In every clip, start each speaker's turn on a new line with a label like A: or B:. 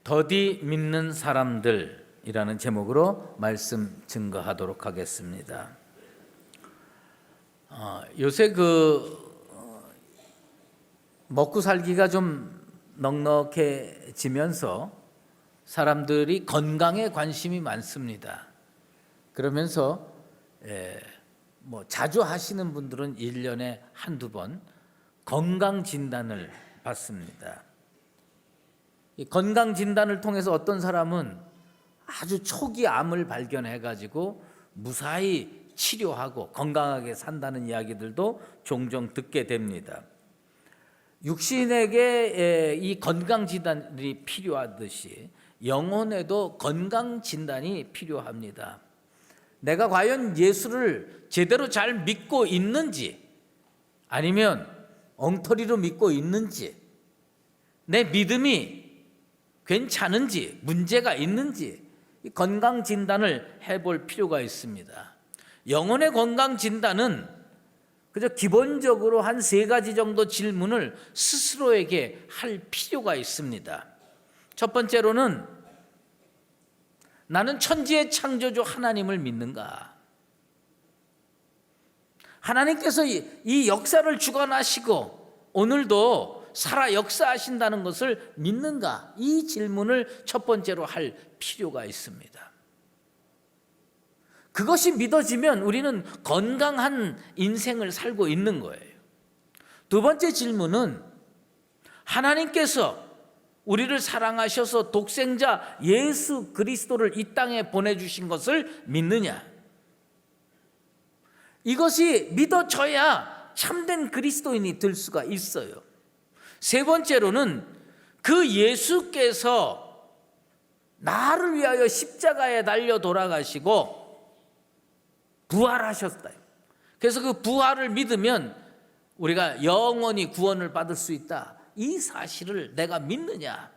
A: 더디 믿는 사람들이라는 제목으로 말씀 증거하도록 하겠습니다. 요새 먹고 살기가 좀 넉넉해지면서 사람들이 건강에 관심이 많습니다. 그러면서 자주 하시는 분들은 1년에 한두 번 건강 진단을 받습니다. 이 건강 진단을 통해서 어떤 사람은 아주 초기 암을 발견해 가지고 무사히 치료하고 건강하게 산다는 이야기들도 종종 듣게 됩니다. 육신에게 이 건강 진단이 필요하듯이 영혼에도 건강 진단이 필요합니다. 내가 과연 예수를 제대로 잘 믿고 있는지, 아니면 엉터리로 믿고 있는지, 내 믿음이 괜찮은지, 문제가 있는지 건강 진단을 해볼 필요가 있습니다. 영혼의 건강 진단은 그저 기본적으로 한 3가지 정도 질문을 스스로에게 할 필요가 있습니다. 첫 번째로는 나는 천지의 창조주 하나님을 믿는가? 하나님께서 이 역사를 주관하시고 오늘도 살아 역사하신다는 것을 믿는가? 이 질문을 첫 번째로 할 필요가 있습니다. 그것이 믿어지면 우리는 건강한 인생을 살고 있는 거예요. 두 번째 질문은 하나님께서 우리를 사랑하셔서 독생자 예수 그리스도를 이 땅에 보내주신 것을 믿느냐? 이것이 믿어져야 참된 그리스도인이 될 수가 있어요. 세 번째로는 그 예수께서 나를 위하여 십자가에 달려 돌아가시고 부활하셨다. 그래서 그 부활을 믿으면 우리가 영원히 구원을 받을 수 있다. 이 사실을 내가 믿느냐?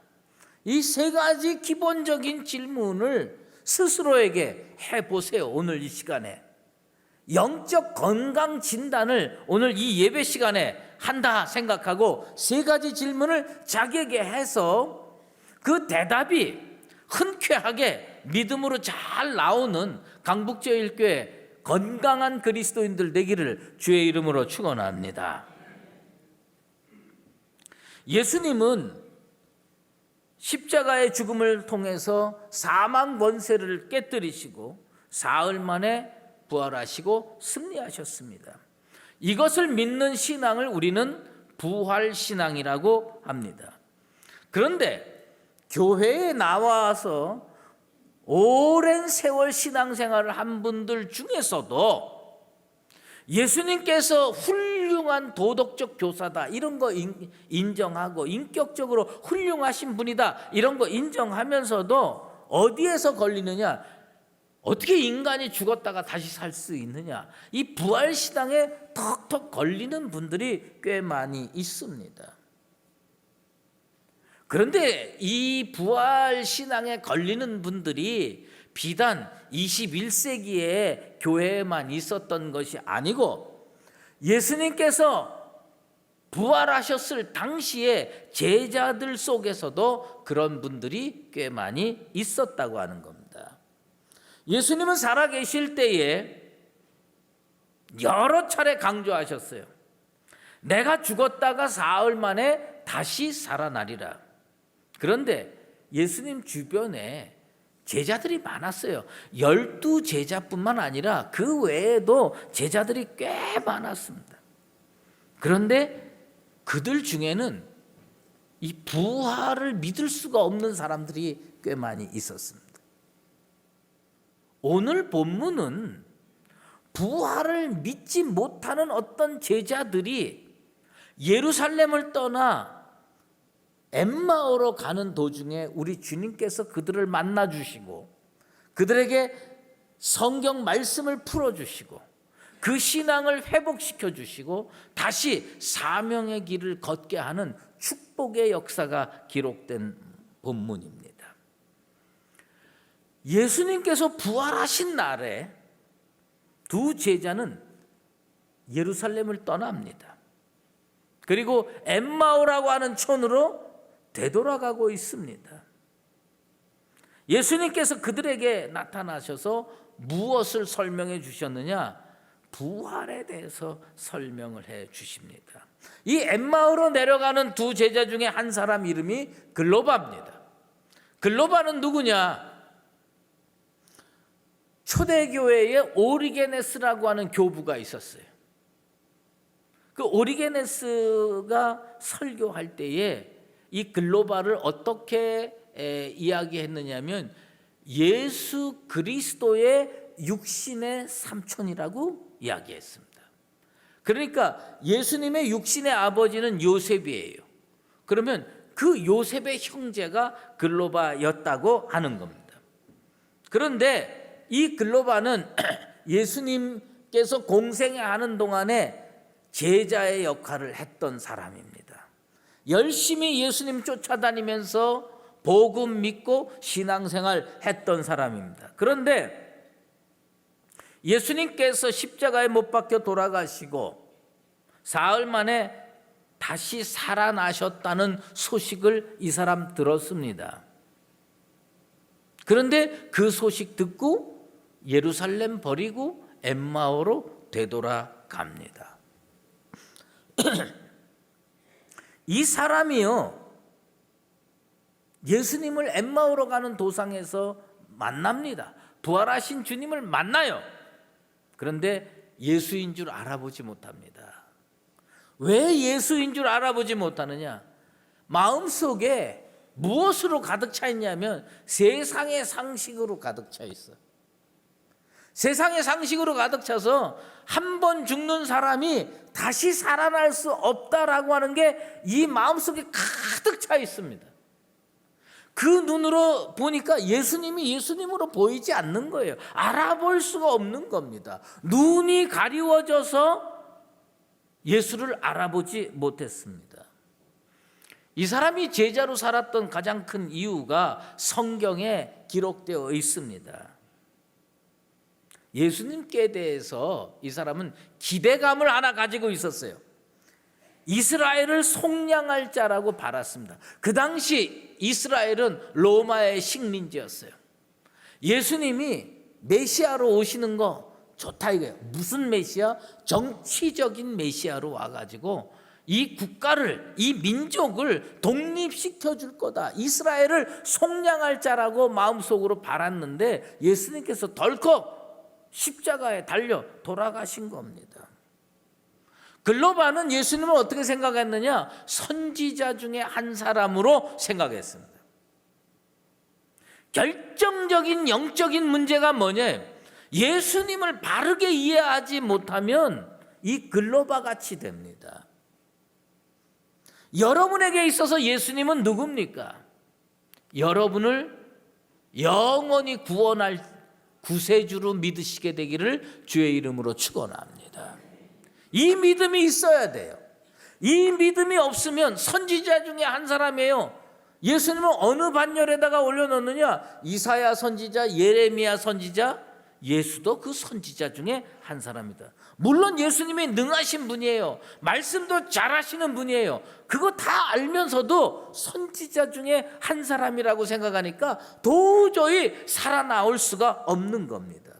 A: 이 3가지 기본적인 질문을 스스로에게 해보세요. 오늘 이 시간에 영적 건강 진단을 오늘 이 예배 시간에 한다 생각하고 3가지 질문을 자기에게 해서 그 대답이 흔쾌하게 믿음으로 잘 나오는 강북제일교회 건강한 그리스도인들 되기를 주의 이름으로 축원합니다. 예수님은 십자가의 죽음을 통해서 사망 권세를 깨뜨리시고 사흘 만에 부활하시고 승리하셨습니다. 이것을 믿는 신앙을 우리는 부활신앙이라고 합니다. 그런데 교회에 나와서 오랜 세월 신앙생활을 한 분들 중에서도 예수님께서 훌륭한 도덕적 교사다 이런 거 인정하고 인격적으로 훌륭하신 분이다 이런 거 인정하면서도 어디에서 걸리느냐? 어떻게 인간이 죽었다가 다시 살 수 있느냐? 이 부활신앙에 턱턱 걸리는 분들이 꽤 많이 있습니다. 그런데 이 부활신앙에 걸리는 분들이 비단 21세기에 교회에만 있었던 것이 아니고 예수님께서 부활하셨을 당시에 제자들 속에서도 그런 분들이 꽤 많이 있었다고 하는 겁니다. 예수님은 살아계실 때에 여러 차례 강조하셨어요. 내가 죽었다가 사흘 만에 다시 살아나리라. 그런데 예수님 주변에 제자들이 많았어요. 12제자뿐만 아니라 그 외에도 제자들이 꽤 많았습니다. 그런데 그들 중에는 이 부활을 믿을 수가 없는 사람들이 꽤 많이 있었습니다. 오늘 본문은 부활을 믿지 못하는 어떤 제자들이 예루살렘을 떠나 엠마오로 가는 도중에 우리 주님께서 그들을 만나 주시고 그들에게 성경 말씀을 풀어주시고 그 신앙을 회복시켜 주시고 다시 사명의 길을 걷게 하는 축복의 역사가 기록된 본문입니다. 예수님께서 부활하신 날에 두 제자는 예루살렘을 떠납니다. 그리고 엠마오라고 하는 촌으로 되돌아가고 있습니다. 예수님께서 그들에게 나타나셔서 무엇을 설명해 주셨느냐? 부활에 대해서 설명을 해 주십니다. 이 엠마오로 내려가는 두 제자 중에 한 사람 이름이 글로바입니다. 글로바는 누구냐? 초대교회에 오리게네스라고 하는 교부가 있었어요. 그 오리게네스가 설교할 때에 이 글로바를 어떻게 이야기했느냐면 예수 그리스도의 육신의 삼촌이라고 이야기했습니다. 그러니까 예수님의 육신의 아버지는 요셉이에요. 그러면 그 요셉의 형제가 글로바였다고 하는 겁니다. 그런데 이 글로바는 예수님께서 공생하는 동안에 제자의 역할을 했던 사람입니다. 열심히 예수님 쫓아다니면서 복음 믿고 신앙생활 했던 사람입니다. 그런데 예수님께서 십자가에 못 박혀 돌아가시고 사흘 만에 다시 살아나셨다는 소식을 이 사람 들었습니다. 그런데 그 소식 듣고 예루살렘 버리고 엠마오로 되돌아갑니다. 이 사람이요, 예수님을 엠마오로 가는 도상에서 만납니다. 부활하신 주님을 만나요. 그런데 예수인 줄 알아보지 못합니다. 왜 예수인 줄 알아보지 못하느냐? 마음속에 무엇으로 가득 차 있냐면 세상의 상식으로 가득 차 있어. 세상의 상식으로 가득 차서 한 번 죽는 사람이 다시 살아날 수 없다라고 하는 게 이 마음속에 가득 차 있습니다. 그 눈으로 보니까 예수님이 예수님으로 보이지 않는 거예요. 알아볼 수가 없는 겁니다. 눈이 가리워져서 예수를 알아보지 못했습니다. 이 사람이 제자로 살았던 가장 큰 이유가 성경에 기록되어 있습니다. 예수님께 대해서 이 사람은 기대감을 하나 가지고 있었어요. 이스라엘을 속량할 자라고 바랐습니다. 그 당시 이스라엘은 로마의 식민지였어요. 예수님이 메시아로 오시는 거 좋다 이거예요. 무슨 메시아? 정치적인 메시아로 와가지고 이 국가를, 이 민족을 독립시켜 줄 거다. 이스라엘을 속량할 자라고 마음속으로 바랐는데 예수님께서 덜컥 십자가에 달려 돌아가신 겁니다. 글로바는 예수님을 어떻게 생각했느냐? 선지자 중에 한 사람으로 생각했습니다. 결정적인 영적인 문제가 뭐냐? 예수님을 바르게 이해하지 못하면 이 글로바 같이 됩니다. 여러분에게 있어서 예수님은 누굽니까? 여러분을 영원히 구원할 구세주로 믿으시게 되기를 주의 이름으로 축원합니다. 이 믿음이 있어야 돼요. 이 믿음이 없으면 선지자 중에 한 사람이에요. 예수님은 어느 반열에다가 올려놓느냐? 이사야 선지자, 예레미야 선지자, 예수도 그 선지자 중에 한 사람이다. 물론 예수님이 능하신 분이에요. 말씀도 잘하시는 분이에요. 그거 다 알면서도 선지자 중에 한 사람이라고 생각하니까 도저히 살아나올 수가 없는 겁니다.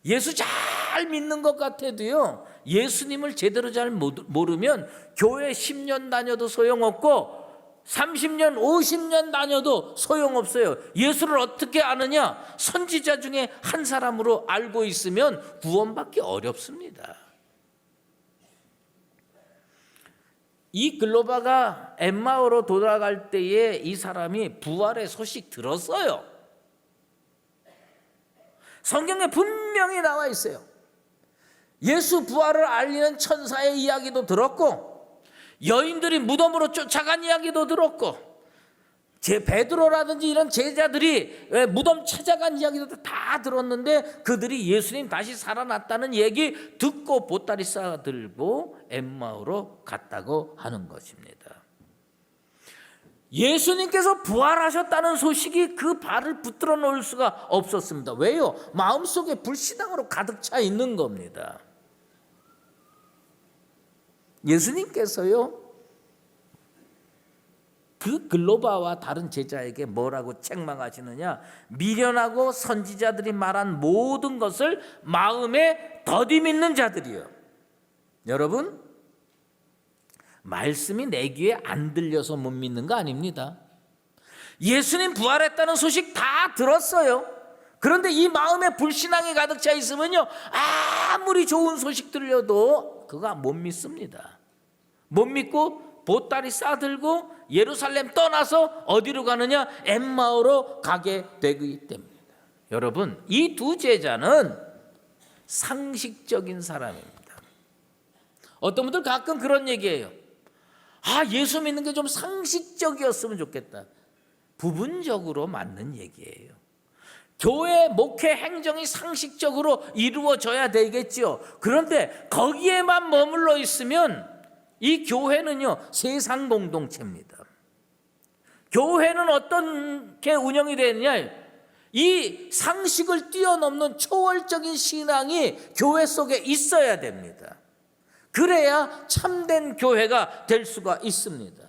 A: 예수 잘 믿는 것 같아도요, 예수님을 제대로 잘 모르면 교회 10년 다녀도 소용없고 30년, 50년 다녀도 소용없어요. 예수를 어떻게 아느냐? 선지자 중에 한 사람으로 알고 있으면 구원받기 어렵습니다. 이 글로바가 엠마오로 돌아갈 때에 이 사람이 부활의 소식 들었어요. 성경에 분명히 나와 있어요. 예수 부활을 알리는 천사의 이야기도 들었고, 여인들이 무덤으로 쫓아간 이야기도 들었고, 베드로라든지 이런 제자들이 무덤 찾아간 이야기도 다 들었는데 그들이 예수님 다시 살아났다는 얘기 듣고 보따리 싸들고 엠마오로 갔다고 하는 것입니다. 예수님께서 부활하셨다는 소식이 그 발을 붙들어 놓을 수가 없었습니다. 왜요? 마음속에 불신앙으로 가득 차 있는 겁니다. 예수님께서요, 그 글로바와 다른 제자에게 뭐라고 책망하시느냐? 미련하고 선지자들이 말한 모든 것을 마음에 더디 믿는 자들이요. 여러분, 말씀이 내 귀에 안 들려서 못 믿는 거 아닙니다. 예수님 부활했다는 소식 다 들었어요. 그런데 이 마음에 불신앙이 가득 차 있으면요, 아무리 좋은 소식 들려도 그거 못 믿습니다. 못 믿고 보따리 싸들고 예루살렘 떠나서 어디로 가느냐? 엠마오로 가게 되기 때문입니다. 여러분, 이 두 제자는 상식적인 사람입니다. 어떤 분들 가끔 그런 얘기해요. 예수 믿는 게 좀 상식적이었으면 좋겠다. 부분적으로 맞는 얘기예요. 교회 목회 행정이 상식적으로 이루어져야 되겠죠. 그런데 거기에만 머물러 있으면 이 교회는요, 세상 공동체입니다. 교회는 어떻게 운영이 되느냐? 이 상식을 뛰어넘는 초월적인 신앙이 교회 속에 있어야 됩니다. 그래야 참된 교회가 될 수가 있습니다.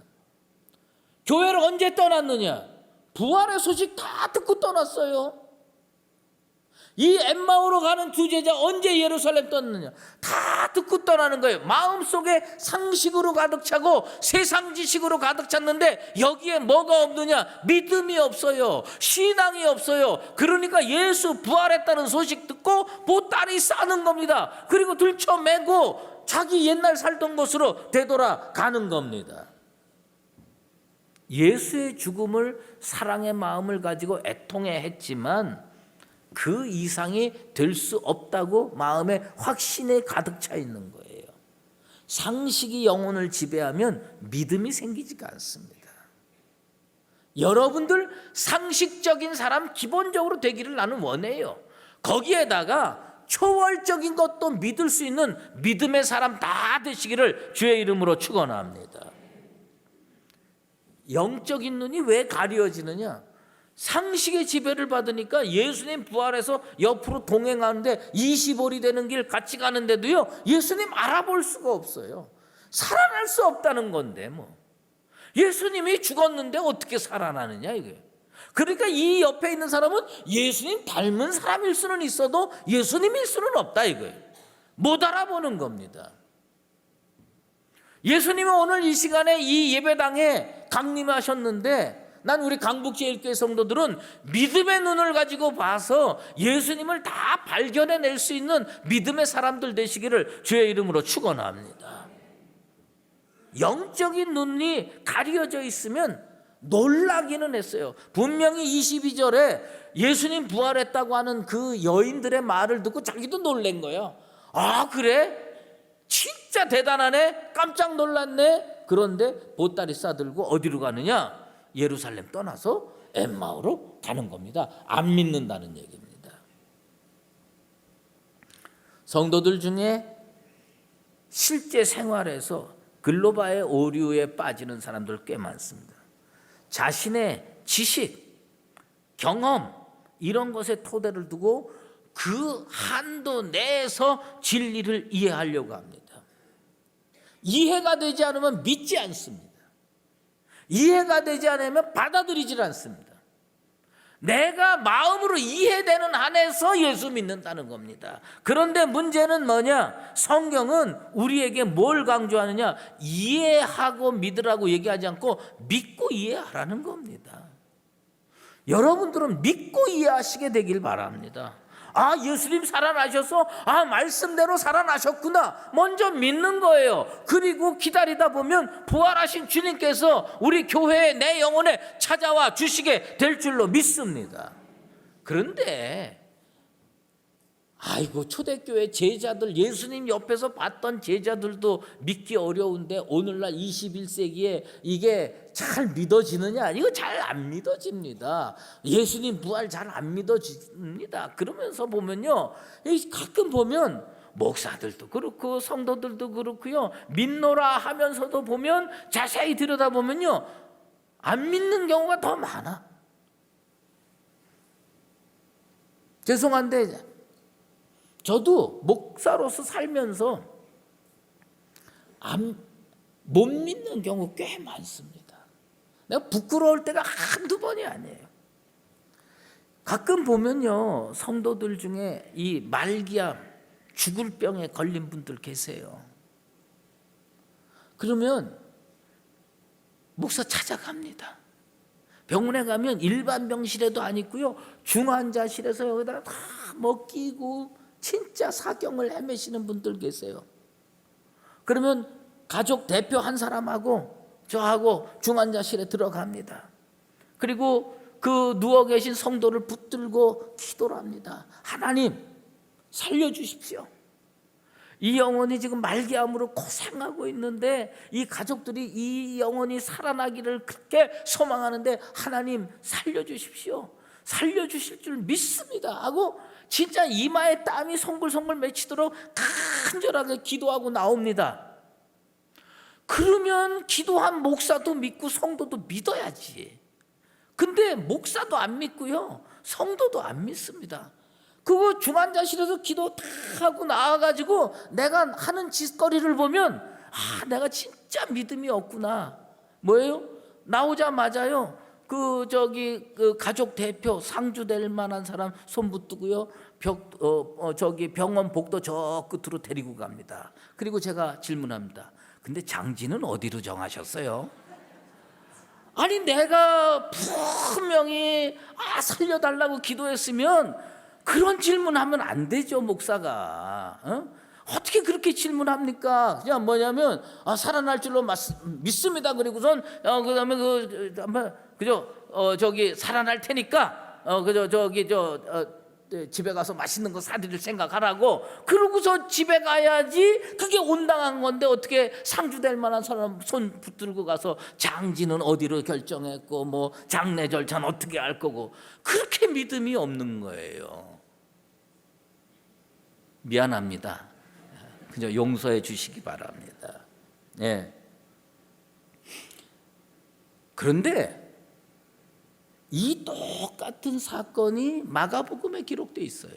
A: 교회를 언제 떠났느냐? 부활의 소식 다 듣고 떠났어요. 이 엠마오로 가는 두 제자 언제 예루살렘 떠났느냐? 다 듣고 떠나는 거예요. 마음속에 상식으로 가득 차고 세상 지식으로 가득 찼는데 여기에 뭐가 없느냐? 믿음이 없어요. 신앙이 없어요. 그러니까 예수 부활했다는 소식 듣고 보따리 싸는 겁니다. 그리고 들쳐매고 자기 옛날 살던 곳으로 되돌아가는 겁니다. 예수의 죽음을 사랑의 마음을 가지고 애통해 했지만 그 이상이 될 수 없다고 마음에 확신에 가득 차 있는 거예요. 상식이 영혼을 지배하면 믿음이 생기지가 않습니다. 여러분들 상식적인 사람 기본적으로 되기를 나는 원해요. 거기에다가 초월적인 것도 믿을 수 있는 믿음의 사람 다 되시기를 주의 이름으로 축원합니다. 영적인 눈이 왜 가려지느냐? 상식의 지배를 받으니까 예수님 부활해서 옆으로 동행하는데 20월이 되는 길 같이 가는데도요, 예수님 알아볼 수가 없어요. 살아날 수 없다는 건데 뭐. 예수님이 죽었는데 어떻게 살아나느냐 이게. 그러니까 이 옆에 있는 사람은 예수님 닮은 사람일 수는 있어도 예수님일 수는 없다 이거예요. 못 알아보는 겁니다. 예수님은 오늘 이 시간에 이 예배당에 강림하셨는데 난 우리 강북제일교회 성도들은 믿음의 눈을 가지고 봐서 예수님을 다 발견해낼 수 있는 믿음의 사람들 되시기를 주의 이름으로 축원합니다. 영적인 눈이 가려져 있으면 놀라기는 했어요. 분명히 22절에 예수님 부활했다고 하는 그 여인들의 말을 듣고 자기도 놀란 거예요. 그래? 진짜 대단하네? 깜짝 놀랐네? 그런데 보따리 싸들고 어디로 가느냐? 예루살렘 떠나서 엠마오로 가는 겁니다. 안 믿는다는 얘기입니다. 성도들 중에 실제 생활에서 글로바의 오류에 빠지는 사람들 꽤 많습니다. 자신의 지식, 경험 이런 것에 토대를 두고 그 한도 내에서 진리를 이해하려고 합니다. 이해가 되지 않으면 믿지 않습니다. 이해가 되지 않으면 받아들이질 않습니다. 내가 마음으로 이해되는 한에서 예수 믿는다는 겁니다. 그런데 문제는 뭐냐? 성경은 우리에게 뭘 강조하느냐? 이해하고 믿으라고 얘기하지 않고 믿고 이해하라는 겁니다. 여러분들은 믿고 이해하시게 되길 바랍니다. 예수님 살아나셔서 말씀대로 살아나셨구나. 먼저 믿는 거예요. 그리고 기다리다 보면 부활하신 주님께서 우리 교회에 내 영혼에 찾아와 주시게 될 줄로 믿습니다. 그런데 초대교회 제자들, 예수님 옆에서 봤던 제자들도 믿기 어려운데 오늘날 21세기에 이게 잘 믿어지느냐? 이거 잘 안 믿어집니다. 예수님 부활 잘 안 믿어집니다. 그러면서 보면요, 가끔 보면 목사들도 그렇고 성도들도 그렇고요, 믿노라 하면서도 보면 자세히 들여다보면요, 안 믿는 경우가 더 많아. 죄송한데 저도 목사로서 살면서 못 믿는 경우 꽤 많습니다. 내가 부끄러울 때가 한두 번이 아니에요. 가끔 보면요, 성도들 중에 이 말기암, 죽을 병에 걸린 분들 계세요. 그러면 목사 찾아갑니다. 병원에 가면 일반 병실에도 안 있고요, 중환자실에서 여기다가 다 끼고 진짜 사경을 헤매시는 분들 계세요. 그러면 가족 대표 한 사람하고 저하고 중환자실에 들어갑니다. 그리고 그 누워 계신 성도를 붙들고 기도를 합니다. 하나님 살려주십시오. 이 영혼이 지금 말기암으로 고생하고 있는데 이 가족들이 이 영혼이 살아나기를 그렇게 소망하는데 하나님 살려주십시오. 살려주실 줄 믿습니다 하고 진짜 이마에 땀이 송글송글 맺히도록 간절하게 기도하고 나옵니다. 그러면 기도한 목사도 믿고 성도도 믿어야지. 근데 목사도 안 믿고요, 성도도 안 믿습니다. 그거 중환자실에서 기도 다 하고 나와가지고 내가 하는 짓거리를 보면 내가 진짜 믿음이 없구나. 뭐예요? 나오자마자요, 그 가족 대표 상주될 만한 사람 손 붙들고요, 병원 복도 저 끝으로 데리고 갑니다. 그리고 제가 질문합니다. 근데 장지는 어디로 정하셨어요? 아니 내가 분명히 살려달라고 기도했으면 그런 질문하면 안 되죠, 목사가. 어떻게 그렇게 질문합니까? 그냥 뭐냐면 살아날 줄로 믿습니다. 그리고선 그다음에 살아날 테니까 집에 가서 맛있는 거 사드릴 생각하라고. 그러고서 집에 가야지. 그게 온당한 건데 어떻게 상주될 만한 사람 손 붙들고 가서 장지는 어디로 결정했고 뭐 장례 절차는 어떻게 할 거고. 그렇게 믿음이 없는 거예요. 미안합니다. 그저 용서해 주시기 바랍니다. 예. 그런데 이 똑같은 사건이 마가복음에 기록되어 있어요.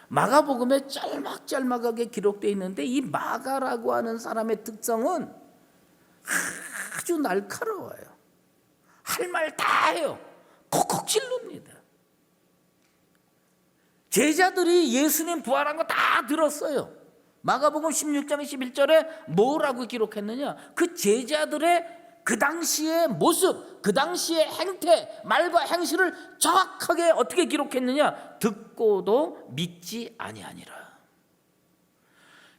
A: 마가복음에 짤막짤막하게 기록되어 있는데 이 마가라고 하는 사람의 특성은 아주 날카로워요. 할 말 다 해요. 콕콕 찔릅니다. 제자들이 예수님 부활한 거 다 들었어요. 마가복음 16장 11절에 뭐라고 기록했느냐? 그 제자들의 그 당시의 모습, 그 당시의 행태, 말과 행실을 정확하게 어떻게 기록했느냐? 듣고도 믿지 아니하니라.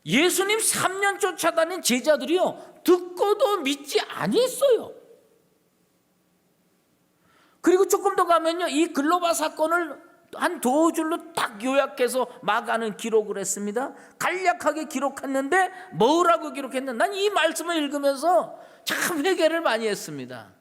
A: 예수님 3년 쫓아다닌 제자들이요, 듣고도 믿지 아니했어요. 그리고 조금 더 가면요, 이 글로바 사건을 한 두 줄로 딱 요약해서 마가는 기록을 했습니다. 간략하게 기록했는데 뭐라고 기록했는데, 난 이 말씀을 읽으면서 참 회개를 많이 했습니다.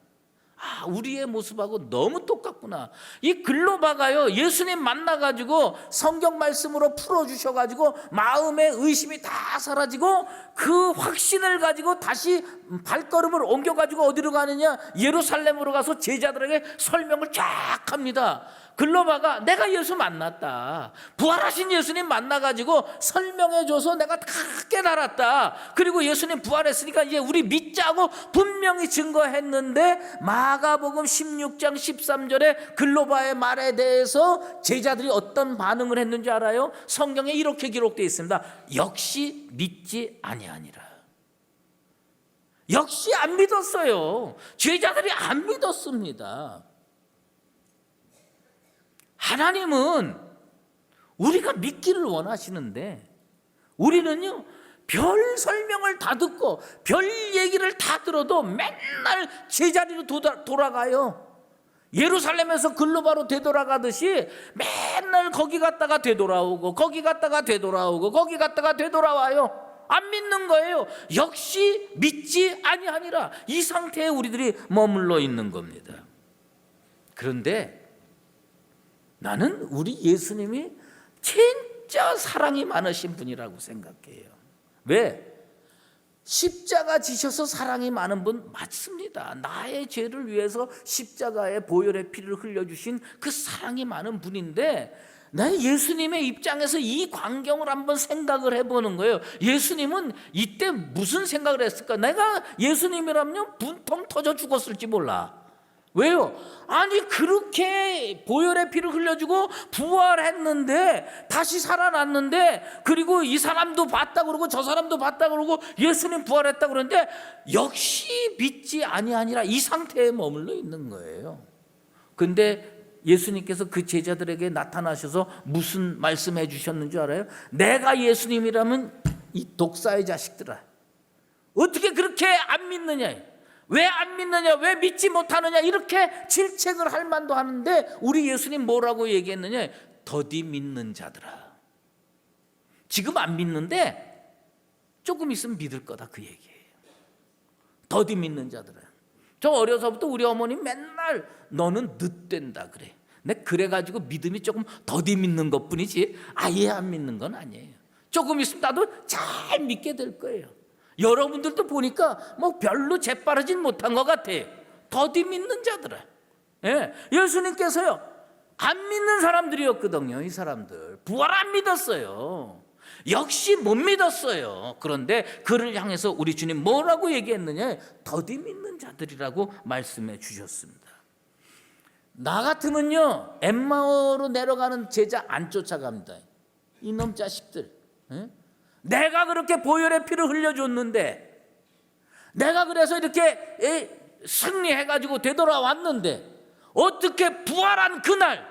A: 우리의 모습하고 너무 똑같구나. 이 글로바가요, 예수님 만나가지고 성경 말씀으로 풀어주셔가지고 마음의 의심이 다 사라지고 그 확신을 가지고 다시 발걸음을 옮겨가지고 어디로 가느냐? 예루살렘으로 가서 제자들에게 설명을 쫙 합니다. 글로바가 내가 예수 만났다, 부활하신 예수님 만나가지고 설명해줘서 내가 다 깨달았다, 그리고 예수님 부활했으니까 이제 우리 믿자고 분명히 증거했는데, 마가복음 16장 13절에 글로바의 말에 대해서 제자들이 어떤 반응을 했는지 알아요? 성경에 이렇게 기록되어 있습니다. 역시 믿지 아니하니라. 역시 안 믿었어요. 제자들이 안 믿었습니다. 하나님은 우리가 믿기를 원하시는데 우리는요, 별 설명을 다 듣고 별 얘기를 다 들어도 맨날 제자리로 돌아가요. 예루살렘에서 글로바로 되돌아가듯이 맨날 거기 갔다가 되돌아오고 거기 갔다가 되돌아오고 거기 갔다가 되돌아와요. 안 믿는 거예요. 역시 믿지 아니하니라. 이 상태에 우리들이 머물러 있는 겁니다. 그런데 나는 우리 예수님이 진짜 사랑이 많으신 분이라고 생각해요. 왜? 십자가 지셔서 사랑이 많은 분 맞습니다. 나의 죄를 위해서 십자가에 보혈의 피를 흘려주신 그 사랑이 많은 분인데, 내 예수님의 입장에서 이 광경을 한번 생각을 해보는 거예요. 예수님은 이때 무슨 생각을 했을까? 내가 예수님이라면 분통 터져 죽었을지 몰라. 왜요? 아니, 그렇게 보혈의 피를 흘려주고 부활했는데, 다시 살아났는데, 그리고 이 사람도 봤다 그러고 저 사람도 봤다 그러고 예수님 부활했다 그러는데 역시 믿지 아니하니라, 이 상태에 머물러 있는 거예요. 근데 예수님께서 그 제자들에게 나타나셔서 무슨 말씀해 주셨는 줄 알아요? 내가 예수님이라면 이 독사의 자식들아, 어떻게 그렇게 안 믿느냐, 왜 안 믿느냐, 왜 믿지 못하느냐, 이렇게 질책을 할 만도 하는데 우리 예수님 뭐라고 얘기했느냐? 더디 믿는 자들아. 지금 안 믿는데 조금 있으면 믿을 거다, 그 얘기예요. 더디 믿는 자들아. 저 어려서부터 우리 어머니 맨날 너는 늦된다 그래. 근데 그래가지고 믿음이 조금 더디 믿는 것뿐이지 아예 안 믿는 건 아니에요. 조금 있으면 나도 잘 믿게 될 거예요. 여러분들도 보니까 뭐 별로 재빠르진 못한 것 같아요. 더디 믿는 자들아. 예, 예수님께서요, 안 믿는 사람들이었거든요. 이 사람들 부활 안 믿었어요. 역시 못 믿었어요. 그런데 그를 향해서 우리 주님 뭐라고 얘기했느냐? 더디 믿는 자들이라고 말씀해 주셨습니다. 나 같으면요, 엠마오로 내려가는 제자 안 쫓아갑니다. 이놈 자식들. 예? 내가 그렇게 보혈의 피를 흘려줬는데, 내가 그래서 이렇게 승리해가지고 되돌아왔는데, 어떻게 부활한 그날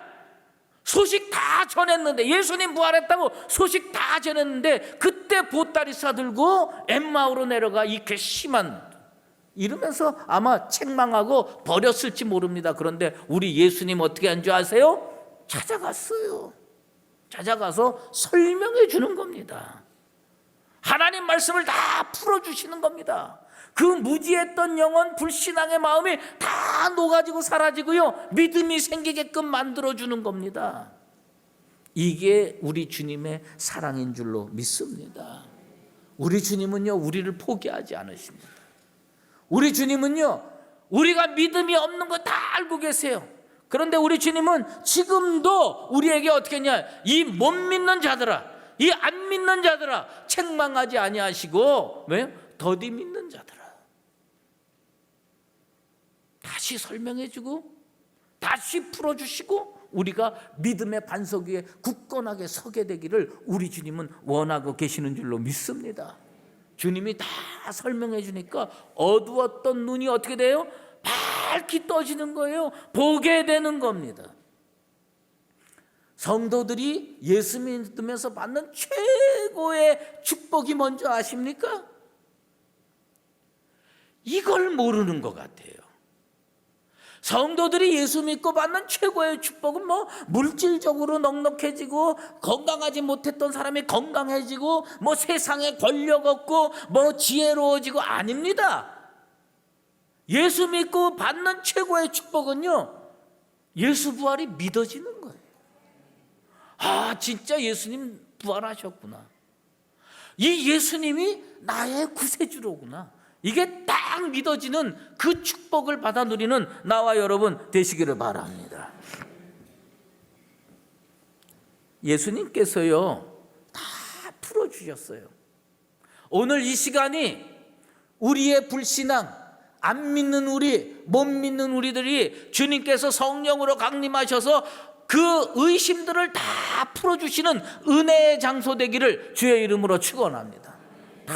A: 소식 다 전했는데, 예수님 부활했다고 소식 다 전했는데, 그때 보따리 싸들고 엠마오로 내려가 이 괘씸한, 이러면서 아마 책망하고 버렸을지 모릅니다. 그런데 우리 예수님 어떻게 한 줄 아세요? 찾아갔어요. 찾아가서 설명해 주는 겁니다. 하나님 말씀을 다 풀어주시는 겁니다. 그 무지했던 영혼, 불신앙의 마음이 다 녹아지고 사라지고요, 믿음이 생기게끔 만들어주는 겁니다. 이게 우리 주님의 사랑인 줄로 믿습니다. 우리 주님은요, 우리를 포기하지 않으십니다. 우리 주님은요, 우리가 믿음이 없는 거 다 알고 계세요. 그런데 우리 주님은 지금도 우리에게 어떻게 했냐? 이 못 믿는 자들아, 이 안 믿는 자들아, 책망하지 아니하시고, 왜요? 더디 믿는 자들아, 다시 설명해주고 다시 풀어주시고 우리가 믿음의 반석 위에 굳건하게 서게 되기를 우리 주님은 원하고 계시는 줄로 믿습니다. 주님이 다 설명해 주니까 어두웠던 눈이 어떻게 돼요? 밝게 떠지는 거예요. 보게 되는 겁니다. 성도들이 예수 믿으면서 받는 최고의 축복이 뭔지 아십니까? 이걸 모르는 것 같아요. 성도들이 예수 믿고 받는 최고의 축복은 뭐 물질적으로 넉넉해지고, 건강하지 못했던 사람이 건강해지고, 뭐 세상에 권력 얻고, 뭐 지혜로워지고, 아닙니다. 예수 믿고 받는 최고의 축복은요, 예수 부활이 믿어지는 거예요. 아, 진짜 예수님 부활하셨구나. 이 예수님이 나의 구세주로구나. 이게 딱 믿어지는 그 축복을 받아 누리는 나와 여러분 되시기를 바랍니다. 예수님께서요, 다 풀어주셨어요. 오늘 이 시간이 우리의 불신앙, 안 믿는 우리, 못 믿는 우리들이 주님께서 성령으로 강림하셔서 그 의심들을 다 풀어주시는 은혜의 장소 되기를 주의 이름으로 축원합니다. 다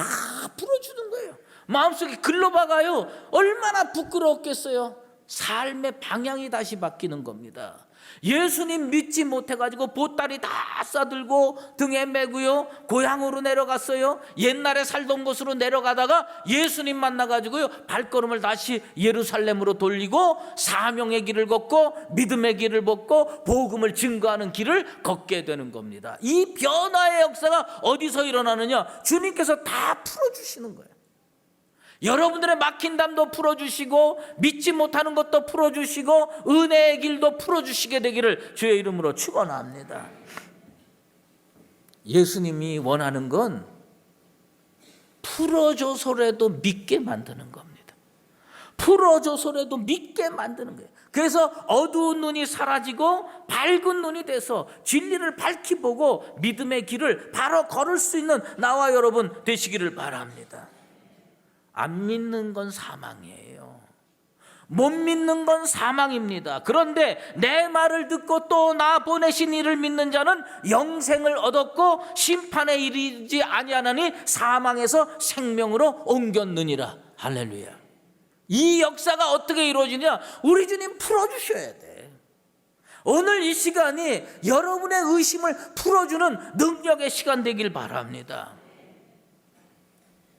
A: 풀어주는 거예요. 마음속에 글러박아요. 얼마나 부끄러웠겠어요. 삶의 방향이 다시 바뀌는 겁니다. 예수님 믿지 못해가지고 보따리 다 싸들고 등에 메고요, 고향으로 내려갔어요. 옛날에 살던 곳으로 내려가다가 예수님 만나가지고요, 발걸음을 다시 예루살렘으로 돌리고 사명의 길을 걷고 믿음의 길을 걷고 복음을 증거하는 길을 걷게 되는 겁니다. 이 변화의 역사가 어디서 일어나느냐? 주님께서 다 풀어주시는 거예요. 여러분들의 막힌 담도 풀어주시고 믿지 못하는 것도 풀어주시고 은혜의 길도 풀어주시게 되기를 주의 이름으로 축원합니다. 예수님이 원하는 건 풀어줘서라도 믿게 만드는 겁니다. 풀어줘서라도 믿게 만드는 거예요. 그래서 어두운 눈이 사라지고 밝은 눈이 돼서 진리를 밝히 보고 믿음의 길을 바로 걸을 수 있는 나와 여러분 되시기를 바랍니다. 안 믿는 건 사망이에요. 못 믿는 건 사망입니다. 그런데 내 말을 듣고 또 나 보내신 이를 믿는 자는 영생을 얻었고 심판에 이르지 아니하나니 사망에서 생명으로 옮겼느니라. 할렐루야. 이 역사가 어떻게 이루어지냐? 우리 주님 풀어주셔야 돼. 오늘 이 시간이 여러분의 의심을 풀어주는 능력의 시간 되길 바랍니다.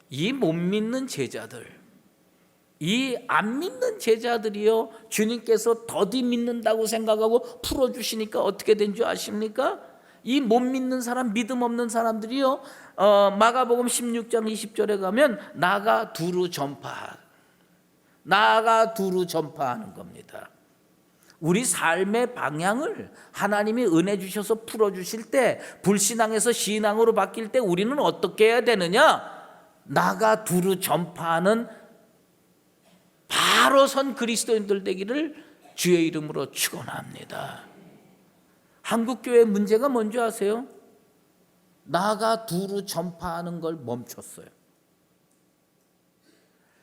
A: 이 못 믿는 제자들, 이 안 믿는 제자들이요, 주님께서 더디 믿는다고 생각하고 풀어주시니까 어떻게 된 줄 아십니까? 이 못 믿는 사람, 믿음 없는 사람들이요, 마가복음 16장 20절에 가면 나가 두루 전파하는 겁니다. 우리 삶의 방향을 하나님이 은혜 주셔서 풀어주실 때, 불신앙에서 신앙으로 바뀔 때 우리는 어떻게 해야 되느냐? 나가 두루 전파하는 바로 선 그리스도인들 되기를 주의 이름으로 축원합니다. 한국교회의 문제가 뭔지 아세요? 나가 두루 전파하는 걸 멈췄어요.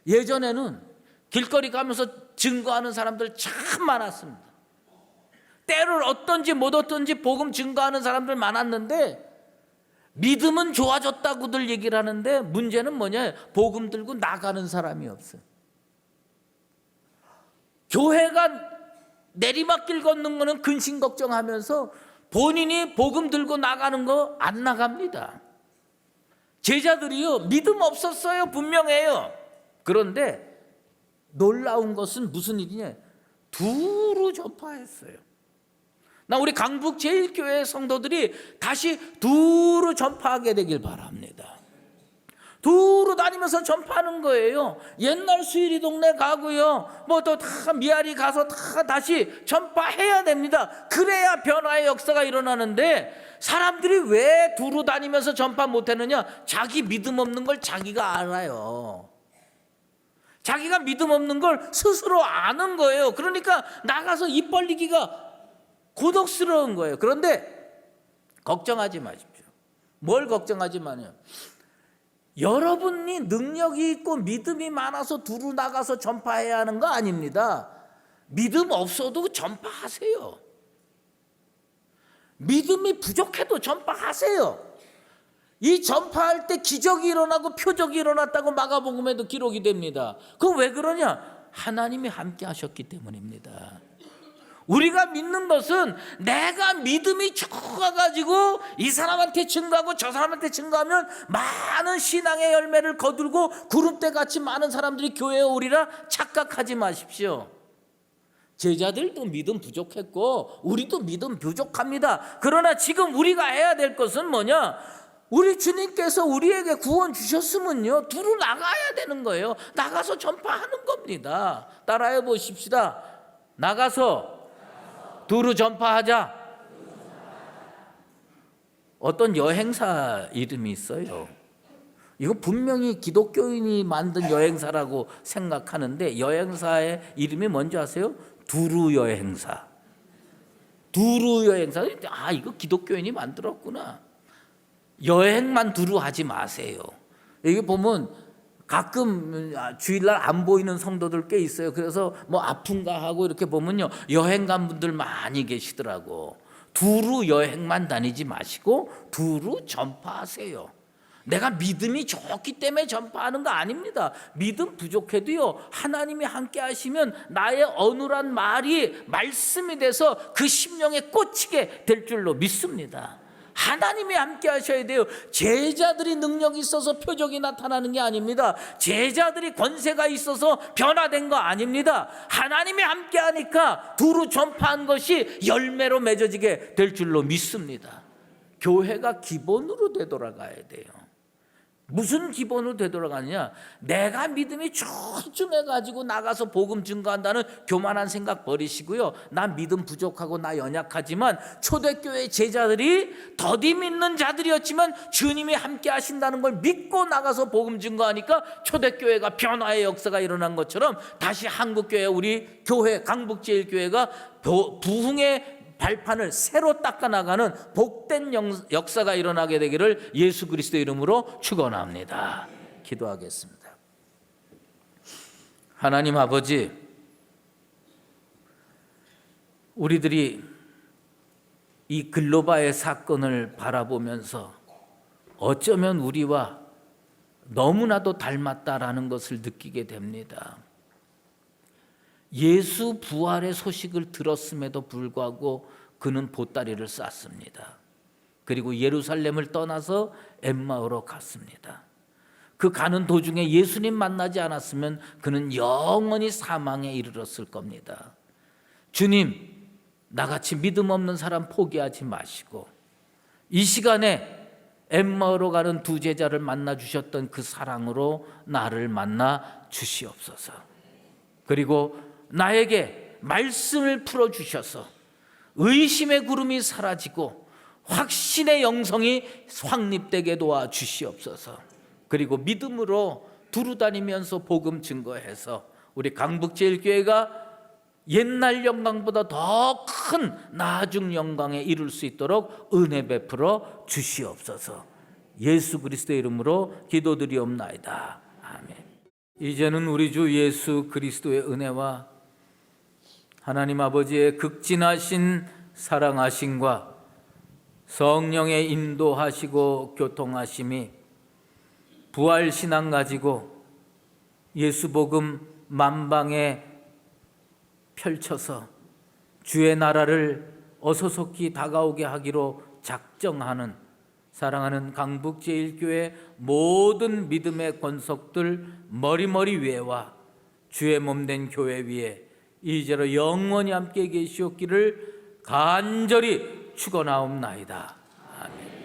A: 예전에는 길거리 가면서 증거하는 사람들 참 많았습니다. 때를 얻든지 못 얻든지 복음 증거하는 사람들 많았는데, 믿음은 좋아졌다고들 얘기를 하는데 문제는 뭐냐? 복음 들고 나가는 사람이 없어요. 교회가 내리막길 걷는 거는 근심 걱정하면서 본인이 복음 들고 나가는 거 안 나갑니다. 제자들이요, 믿음 없었어요. 분명해요. 그런데 놀라운 것은 무슨 일이냐? 두루 전파했어요. 나 우리 강북 제1교회 성도들이 다시 두루 전파하게 되길 바랍니다. 두루 다니면서 전파하는 거예요. 옛날 수일이 동네 가고요, 뭐 또 다 미아리 가서 다 다시 전파해야 됩니다. 그래야 변화의 역사가 일어나는데, 사람들이 왜 두루 다니면서 전파 못했느냐? 자기 믿음 없는 걸 자기가 알아요. 자기가 믿음 없는 걸 스스로 아는 거예요. 그러니까 나가서 입 벌리기가 고독스러운 거예요. 그런데 걱정하지 마십시오. 뭘 걱정하지 마냐? 여러분이 능력이 있고 믿음이 많아서 두루 나가서 전파해야 하는 거 아닙니다. 믿음 없어도 전파하세요. 믿음이 부족해도 전파하세요. 이 전파할 때 기적이 일어나고 표적이 일어났다고 마가복음에도 기록이 됩니다. 그건 왜 그러냐? 하나님이 함께 하셨기 때문입니다. 우리가 믿는 것은 내가 믿음이 좋아가지고 이 사람한테 증거하고 저 사람한테 증거하면 많은 신앙의 열매를 거두고 구름대같이 많은 사람들이 교회에 오리라 착각하지 마십시오. 제자들도 믿음 부족했고 우리도 믿음 부족합니다. 그러나 지금 우리가 해야 될 것은 뭐냐? 우리 주님께서 우리에게 구원 주셨으면요, 두루 나가야 되는 거예요. 나가서 전파하는 겁니다. 따라해 보십시다. 나가서 두루 전파하자. 어떤 여행사 이름이 있어요. 이거 분명히 기독교인이 만든 여행사라고 생각하는데, 여행사의 이름이 뭔지 아세요? 두루 여행사. 두루 여행사. 아, 이거 기독교인이 만들었구나. 여행만 두루 하지 마세요. 여기 보면 가끔 주일날 안 보이는 성도들 꽤 있어요. 그래서 뭐 아픈가 하고 이렇게 보면요, 여행 간 분들 많이 계시더라고. 두루 여행만 다니지 마시고 두루 전파하세요. 내가 믿음이 좋기 때문에 전파하는 거 아닙니다. 믿음 부족해도요, 하나님이 함께 하시면 나의 어눌한 말이 말씀이 돼서 그 심령에 꽂히게 될 줄로 믿습니다. 하나님이 함께 하셔야 돼요. 제자들이 능력이 있어서 표적이 나타나는 게 아닙니다. 제자들이 권세가 있어서 변화된 거 아닙니다. 하나님이 함께 하니까 두루 전파한 것이 열매로 맺어지게 될 줄로 믿습니다. 교회가 기본으로 되돌아가야 돼요. 무슨 기본으로 되돌아가느냐? 내가 믿음이 출중해가지고 나가서 복음 증거한다는 교만한 생각 버리시고요. 나 믿음 부족하고 나 연약하지만 초대교회 제자들이 더디 믿는 자들이었지만 주님이 함께 하신다는 걸 믿고 나가서 복음 증거하니까 초대교회가 변화의 역사가 일어난 것처럼 다시 한국교회, 우리 교회 강북제일교회가 부흥의 발판을 새로 닦아나가는 복된 역사가 일어나게 되기를 예수 그리스도의 이름으로 축원합니다. 기도하겠습니다. 하나님 아버지, 우리들이 이 글로바의 사건을 바라보면서 어쩌면 우리와 너무나도 닮았다라는 것을 느끼게 됩니다. 예수 부활의 소식을 들었음에도 불구하고 그는 보따리를 쌌습니다. 그리고 예루살렘을 떠나서 엠마오로 갔습니다. 그 가는 도중에 예수님 만나지 않았으면 그는 영원히 사망에 이르렀을 겁니다. 주님, 나같이 믿음 없는 사람 포기하지 마시고 이 시간에 엠마오로 가는 두 제자를 만나 주셨던 그 사랑으로 나를 만나 주시옵소서. 그리고 나에게 말씀을 풀어주셔서 의심의 구름이 사라지고 확신의 영성이 확립되게 도와주시옵소서. 그리고 믿음으로 두루다니면서 복음 증거해서 우리 강북제일교회가 옛날 영광보다 더 큰 나중 영광에 이룰 수 있도록 은혜 베풀어 주시옵소서. 예수 그리스도의 이름으로 기도드리옵나이다. 아멘. 이제는 우리 주 예수 그리스도의 은혜와 하나님 아버지의 극진하신 사랑하심과 성령의 인도하시고 교통하심이 부활신앙 가지고 예수 복음 만방에 펼쳐서 주의 나라를 어서속히 다가오게 하기로 작정하는 사랑하는 강북제일교회 모든 믿음의 권속들 머리머리 위에와 주의 몸된 교회 위에 이제로 영원히 함께 계시옵기를 간절히 축원하옵나이다. 아멘.